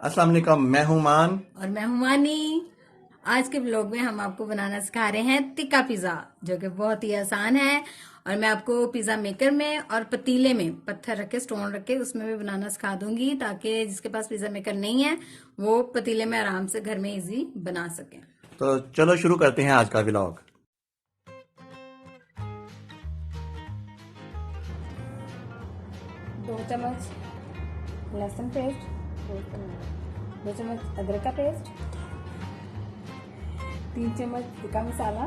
अस्सलाम वालेकुम, मैं हूं मान। और मैं हूं मानी। आज के ब्लॉग में हम आपको बनाना सिखा रहे हैं टिक्का पिज्जा, जो कि बहुत ही आसान है। और मैं आपको पिज्जा मेकर में और पतीले में पत्थर रख के, स्टोन रख के उसमें भी बनाना सिखा दूंगी, ताकि जिसके पास पिज्जा मेकर नहीं है वो पतीले में आराम से घर में इजी बना सके। तो चलो शुरू करते हैं आज का व्लॉग। 2 चम्मच लहसुन पेस्ट, 2 चम्मच अदरक का पेस्ट, 3 चम्मच टिक्का मसाला,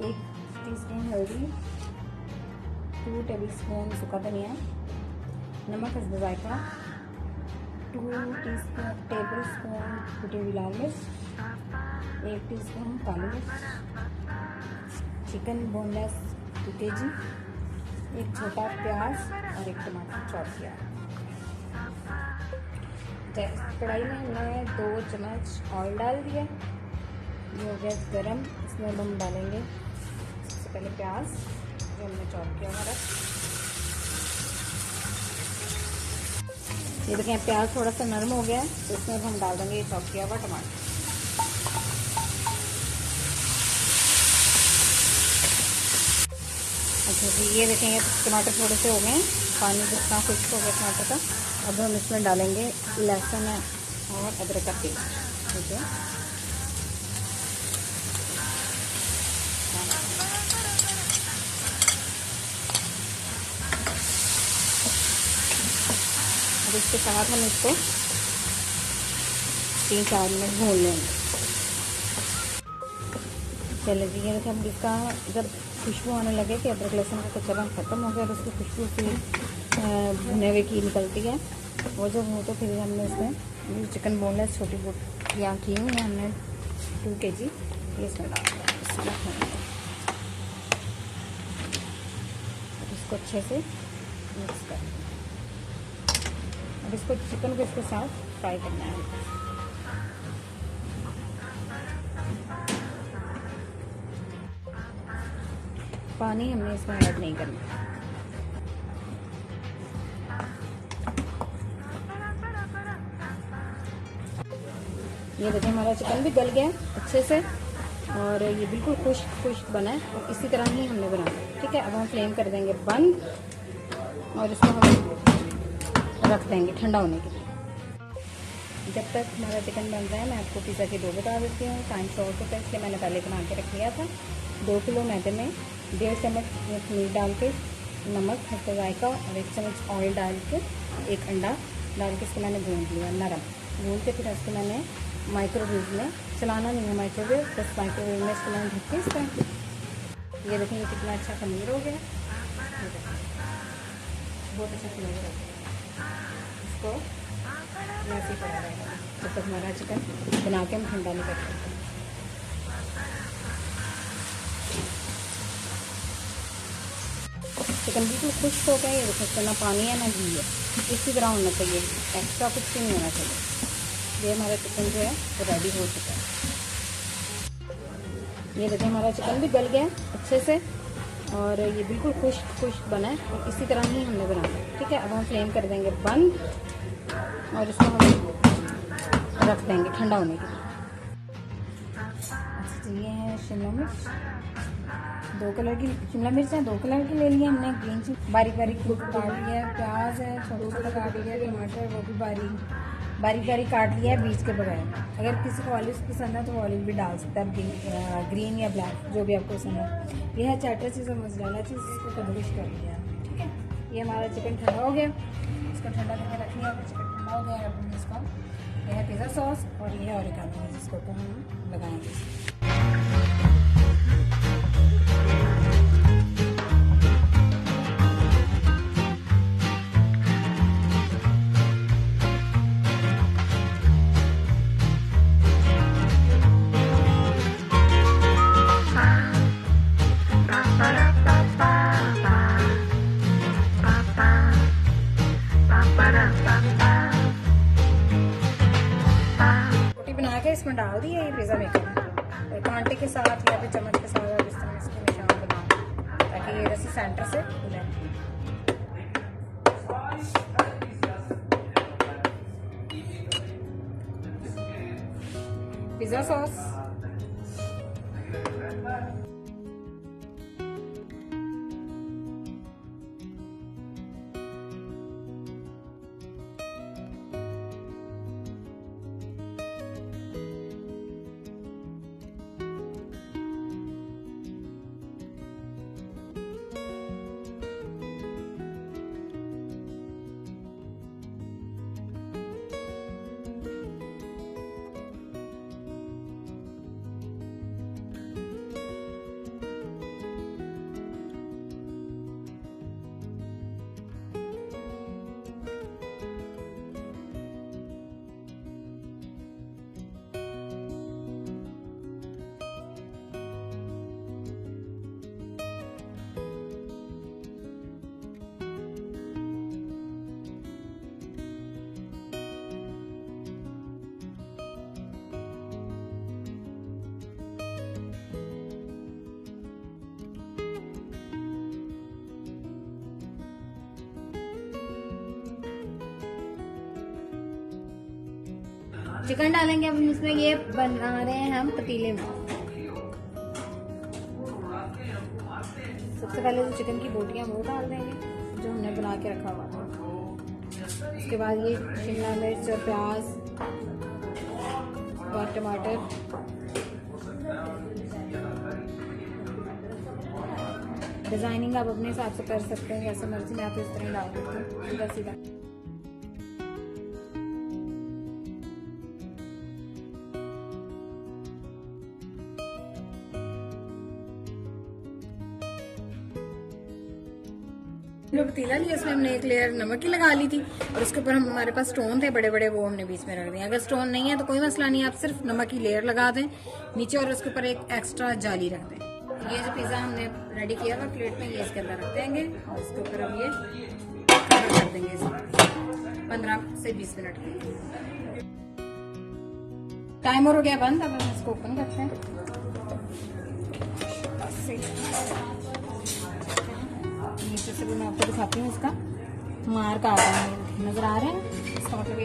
1 टीस्पून हल्दी, 2 टेबलस्पून सूखा धनिया, नमक हस्ब जायका, 2 टेबलस्पून कुटी हुई लाल मिर्च, 1 टीस्पून काली मिर्च, चिकन बोनलेस 2 kg, 1 छोटा प्याज और 1 टमाटर चॉप किया। कढ़ाई में हमने 2 चम्मच ऑयल डाल दिया, ये हो गया गरम। इसमें हम डालेंगे सबसे पहले प्याज जो हमने चॉप किया हुआ। ये देखें प्याज थोड़ा सा नरम हो गया है, तो इसमें हम डाल देंगे ये चॉप किया हुआ टमाटर। अच्छा जी, ये देखेंगे टमाटर थोड़े से हो गए, पानी जितना खुश्क हो गया टमाटर का। अब हम इसमें डालेंगे लहसुन और अदरक का पेस्ट। ठीक है, अब इसके साथ हम इसको 3-4 मिनट भून लेंगे। चलिए जी, ये हम इसका जब खुशबू आने लगे कि अदरक लहसुन का कच्चापन खत्म हो गया, तो उसकी खुशबू सी भुने हुए की निकलती है, वो जब हो तो फिर हमने इसमें चिकन बोनलेस छोटी बोटियाँ की हुई हैं हमने 2 kg, ये इसमें डाल दिया। इसको अच्छे से मिक्स कर दें। अब इसको चिकन को इसके साथ फ्राई करना है। पानी हमने इसमें ऐड नहीं करना। ये देखिए हमारा चिकन भी गल गया अच्छे से, और ये बिल्कुल खुश्क बना है, और इसी तरह ही हमने बनाना है। ठीक है, अब हम फ्लेम कर देंगे बंद, और इसको हम रख देंगे ठंडा होने के लिए। जब तक हमारा चिकन बन रहा है, मैं आपको पिज़्ज़ा की डो बता देती हूँ। टाइम शॉर्ट होता है, इसलिए मैंने पहले बना के रख लिया था। 2 किलो मैदे में 1.5 चम्मच मीट डाल के, नमक हल्का जायका और 1 चम्मच ऑयल डाल के, 1 अंडा डाल के इसको मैंने भून लिया नरम। भून के फिर इसको मैंने माइक्रोवेव में, चलाना नहीं है माइक्रोवेव, बस माइक्रोवेव में इसको मैंने ढक के इसका, ये देखेंगे कितना अच्छा पनीर हो गया, बहुत अच्छा पनीर हो गया। इसको वैसे ही पड़ा रहेगा जब तक हमारा चिकन बना के हम ठंडा नहीं कर सकते। चिकन बिल्कुल खुश्क हो गया, ये देखो ना पानी है ना घी है, इसी तरह होना चाहिए, एक्स्ट्रा कुछ भी नहीं होना चाहिए। ये हमारा चिकन जो है वो रेडी हो चुका है। ये देखिए हमारा चिकन भी गल गया अच्छे से, और ये बिल्कुल खुश्क बना है, और इसी तरह ही हमने बनाना है। ठीक है, अब हम फ्लेम कर देंगे बंद, और इसको हम रख देंगे ठंडा होने के लिए। अच्छा, ये है शिमला मिर्च, 2 कलर की शिमला मिर्च है, 2 कलर की ले लिया हमने। ग्रीन चिली बारीक काट लिया है, प्याज है छोटा काट लिया, टमाटर वो भी बारीक काट लिया है बीज के बगैर। अगर किसी को ऑलिव पसंद है तो ऑलिव भी डाल सकता है, ग्रीन या ब्लैक जो भी आपको पसंद है। यह है चैटर चीज़ और मोज़रेला चीज़, इसको कद्दूकश कर लिया। ठीक है, ये हमारा चिकन ठंडा हो गया, इसको ठंडा करके रख लिया। चिकन ठंडा हो गया, अब इसका यह है पिज़्ज़ा सॉस, और ये है ऑरिगेनो, जिसको तो हम लगाएंगे। रोटी बना के इसमें डाल दी है ये पिज़्ज़ा मेकर में, कांटे के साथ या फिर चम्मच के साथ इस तरह इसके निशान बनाओ, ताकि ये रस्सी सेंटर से खुले। पिज़्ज़ा सॉस, चिकन डालेंगे अब हम इसमें। ये बना रहे हैं हम पतीले में। सबसे पहले जो चिकन की बोटियां वो डाल देंगे जो हमने बना के रखा हुआ था। उसके बाद ये शिमला मिर्च और प्याज और टमाटर, डिजाइनिंग आप अपने हिसाब से कर सकते हैं, जैसे मर्जी में आप इस तरह डाल सकते हैं सीधा सीधा। जो पतीला लिया उसमें हमने एक लेयर नमक की लगा ली थी और उसके ऊपर हमारे पास स्टोन थे बड़े बड़े, वो हमने बीच में रख दिए। अगर स्टोन नहीं है तो कोई मसला नहीं है, आप सिर्फ नमक की लेयर लगा दें नीचे और उसके ऊपर एक एक्स्ट्रा जाली रख दें। ये जो पिज़्ज़ा हमने रेडी किया हुआ प्लेट में, ये इसके अंदर रख देंगे और इसके ऊपर अब ये कवर कर देंगे इसे 15 से 20 मिनट के लिए। टाइमर हो गया बंद, अब हम इसको ओपन करते हैं। नीचे से भी मैं आपको दिखाती हूँ, इसका मार्क आ रहा है, नजर आ रहे हैं, इसका मतलब